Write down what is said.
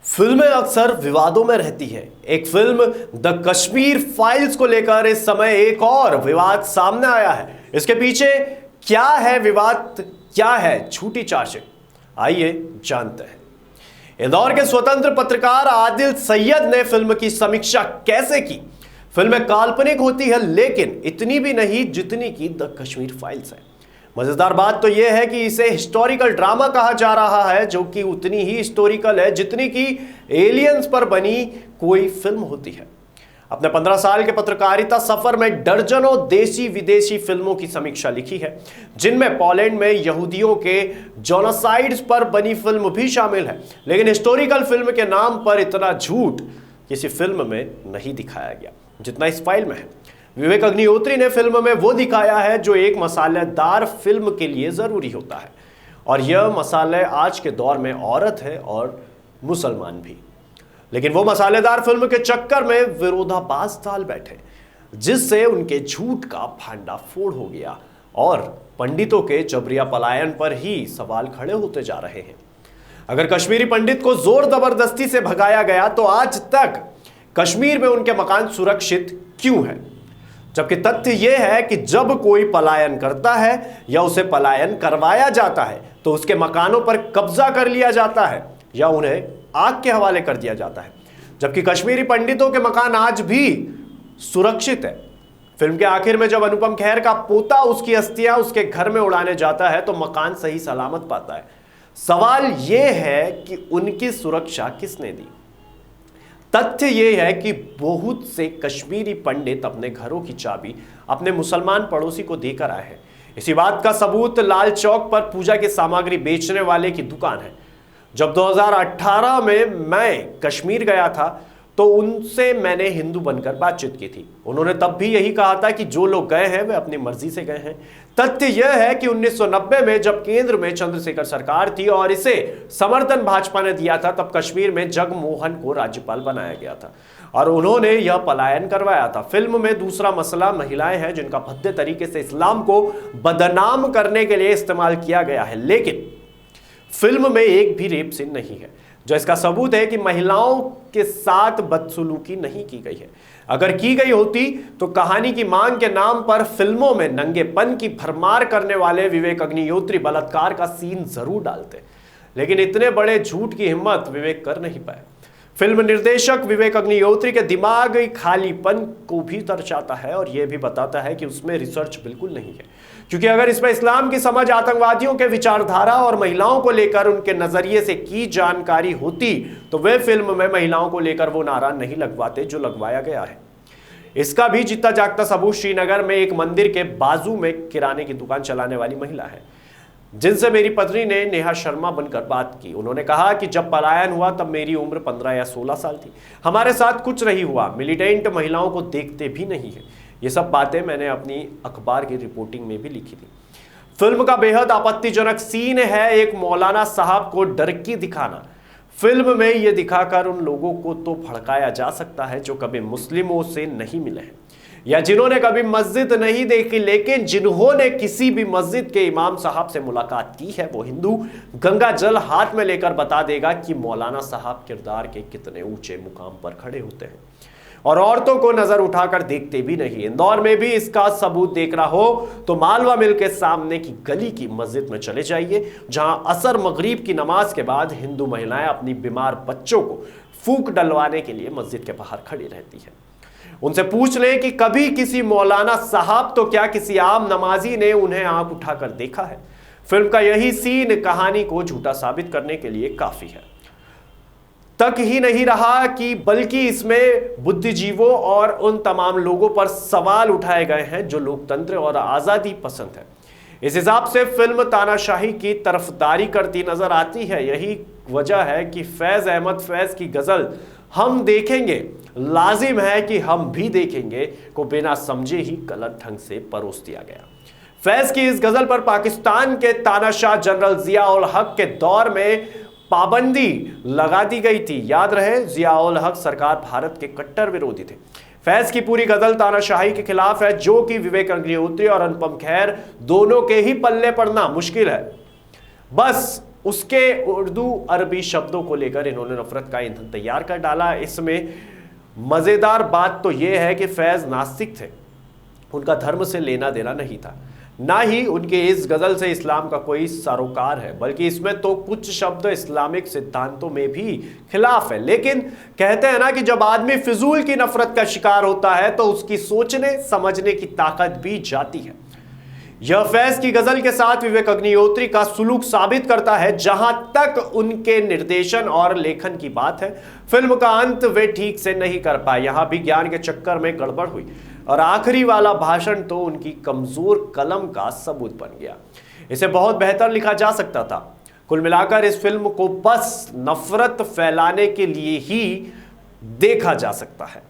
फिल्में अक्सर विवादों में रहती है। एक फिल्म द कश्मीर फाइल्स को लेकर इस समय एक और विवाद सामने आया है। इसके पीछे क्या है विवाद, क्या है झूठी चार्जशीट, आइए जानते हैं। इंदौर के स्वतंत्र पत्रकार आदिल सैयद ने फिल्म की समीक्षा कैसे की। फिल्म काल्पनिक होती है लेकिन इतनी भी नहीं जितनी की द कश्मीर फाइल्स है। मजेदार बात तो यह है कि इसे हिस्टोरिकल ड्रामा कहा जा रहा है, जो कि उतनी ही हिस्टोरिकल है जितनी की एलियंस पर बनी कोई फिल्म होती है। अपने 15 साल के पत्रकारिता सफर में दर्जनों देशी विदेशी फिल्मों की समीक्षा लिखी है, जिनमें पोलैंड में यहूदियों के जोनोसाइड्स पर बनी फिल्म भी शामिल है। लेकिन हिस्टोरिकल फिल्म के नाम पर इतना झूठ किसी फिल्म में नहीं दिखाया गया जितना इस फाइल में है। विवेक अग्निहोत्री ने फिल्म में वो दिखाया है जो एक मसालेदार फिल्म के लिए जरूरी होता है, और यह मसाले आज के दौर में औरत है और मुसलमान भी। लेकिन वो मसालेदार फिल्म के चक्कर में विरोधाभास डाल बैठे, जिससे उनके झूठ का भांडाफोड़ हो गया और पंडितों के जबरिया पलायन पर ही सवाल खड़े होते जा रहे हैं। अगर कश्मीरी पंडित को जोर जबरदस्ती से भगाया गया तो आज तक कश्मीर में उनके मकान सुरक्षित क्यों है? जबकि तथ्य यह है कि जब कोई पलायन करता है या उसे पलायन करवाया जाता है तो उसके मकानों पर कब्जा कर लिया जाता है या उन्हें आग के हवाले कर दिया जाता है, जबकि कश्मीरी पंडितों के मकान आज भी सुरक्षित है। फिल्म के आखिर में जब अनुपम खेर का पोता उसकी अस्थियां उसके घर में उड़ाने जाता है तो मकान सही सलामत पाता है। सवाल यह है कि उनकी सुरक्षा किसने दी? तथ्य यह है कि बहुत से कश्मीरी पंडित अपने घरों की चाबी अपने मुसलमान पड़ोसी को देकर आए हैं। इसी बात का सबूत लाल चौक पर पूजा की सामग्री बेचने वाले की दुकान है। जब 2018 में मैं कश्मीर गया था तो उनसे मैंने हिंदू बनकर बातचीत की थी। उन्होंने तब भी यही कहा था कि जो लोग गए हैं वे अपनी मर्जी से गए हैं। तथ्य यह है कि 1990 में जब केंद्र में चंद्रशेखर सरकार थी और इसे समर्थन भाजपा ने दिया था, तब कश्मीर में जगमोहन को राज्यपाल बनाया गया था और उन्होंने यह पलायन करवाया था। फिल्म में दूसरा मसला महिलाएं हैं, जिनका भद्दे तरीके से इस्लाम को बदनाम करने के लिए इस्तेमाल किया गया है। लेकिन फिल्म में एक भी रेप सीन नहीं है, जो इसका सबूत है कि महिलाओं के साथ बदसलूकी नहीं की गई है। अगर की गई होती तो कहानी की मांग के नाम पर फिल्मों में नंगेपन की भरमार करने वाले विवेक अग्निहोत्री बलात्कार का सीन जरूर डालते, लेकिन इतने बड़े झूठ की हिम्मत विवेक कर नहीं पाए। फिल्म निर्देशक विवेक अग्निहोत्री के दिमाग खालीपन को भी दर्शाता है और यह भी बताता है कि उसमें रिसर्च बिल्कुल नहीं है, क्योंकि अगर इसमें इस्लाम की समझ, आतंकवादियों के विचारधारा और महिलाओं को लेकर उनके नजरिए से की जानकारी होती तो वे फिल्म में महिलाओं को लेकर वो नारा नहीं लगवाते जो लगवाया गया है। इसका भी जीता जागता सबूत श्रीनगर में एक मंदिर के बाजू में किराने की दुकान चलाने वाली महिला है, जिनसे मेरी पत्नी ने नेहा शर्मा बनकर बात की। उन्होंने कहा कि जब पलायन हुआ तब मेरी उम्र 15 या 16 साल थी। हमारे साथ कुछ नहीं हुआ, मिलिटेंट महिलाओं को देखते भी नहीं है। ये सब बातें मैंने अपनी अखबार की रिपोर्टिंग में भी लिखी थी। फिल्म का बेहद आपत्तिजनक सीन है एक मौलाना साहब को डरकी दिखाना। फिल्म में यह दिखाकर उन लोगों को तो भड़काया जा सकता है जो कभी मुस्लिमों से नहीं मिले हैं या जिन्होंने कभी मस्जिद नहीं देखी, लेकिन जिन्होंने किसी भी मस्जिद के इमाम साहब से मुलाकात की है वो हिंदू गंगा जल हाथ में लेकर बता देगा कि मौलाना साहब किरदार के कितने ऊंचे मुकाम पर खड़े होते हैं और औरतों को नजर उठाकर देखते भी नहीं। इंदौर में भी इसका सबूत देखना हो तो मालवा मिल के सामने की गली की मस्जिद में चले जाइए, जहां असर मगरिब की नमाज के बाद हिंदू महिलाएं अपनी बीमार बच्चों को फूंक डलवाने के लिए मस्जिद के बाहर खड़ी रहती है। उनसे पूछ लें कि कभी किसी मौलाना साहब तो क्या किसी आम नमाजी ने उन्हें आंख उठाकर देखा है। फिल्म का यही सीन कहानी को झूठा साबित करने के लिए काफी है। तक ही नहीं रहा कि बल्कि इसमें बुद्धिजीवों और उन तमाम लोगों पर सवाल उठाए गए हैं जो लोकतंत्र और आजादी पसंद है। इस हिसाब से फिल्म तानाशाही की तरफदारी करती नजर आती है। यही वजह है कि फैज अहमद फैज की गजल हम देखेंगे, लाजिम है कि हम भी देखेंगे को बिना समझे ही गलत ढंग से परोस दिया गया। फैज की इस गजल पर पाकिस्तान के तानाशाह जनरल जिया उल हक के दौर में पाबंदी लगा दी गई थी। याद रहे, जिया उल हक सरकार भारत के कट्टर विरोधी थे। फैज की पूरी गजल तानाशाही के खिलाफ है, जो कि विवेक अग्निहोत्री और अनुपम खेर दोनों के ही पल्ले पड़ना मुश्किल है। बस उसके उर्दू अरबी शब्दों को लेकर इन्होंने नफरत का ईंधन तैयार कर डाला। इसमें मजेदार बात तो यह है कि फैज नास्तिक थे, उनका धर्म से लेना देना नहीं था, ना ही उनके इस गजल से इस्लाम का कोई सरोकार है, बल्कि इसमें तो कुछ शब्द इस्लामिक सिद्धांतों में भी खिलाफ है। लेकिन कहते हैं ना कि जब आदमी फिजूल की नफरत का शिकार होता है तो उसकी सोचने समझने की ताकत भी जाती है। यह फैज की गजल के साथ विवेक अग्निहोत्री का सुलूक साबित करता है। जहां तक उनके निर्देशन और लेखन की बात है, फिल्म का अंत वे ठीक से नहीं कर पाए, यहां भी ज्ञान के चक्कर में गड़बड़ हुई और आखिरी वाला भाषण तो उनकी कमजोर कलम का सबूत बन गया। इसे बहुत बेहतर लिखा जा सकता था। कुल मिलाकर इस फिल्म को बस नफरत फैलाने के लिए ही देखा जा सकता है।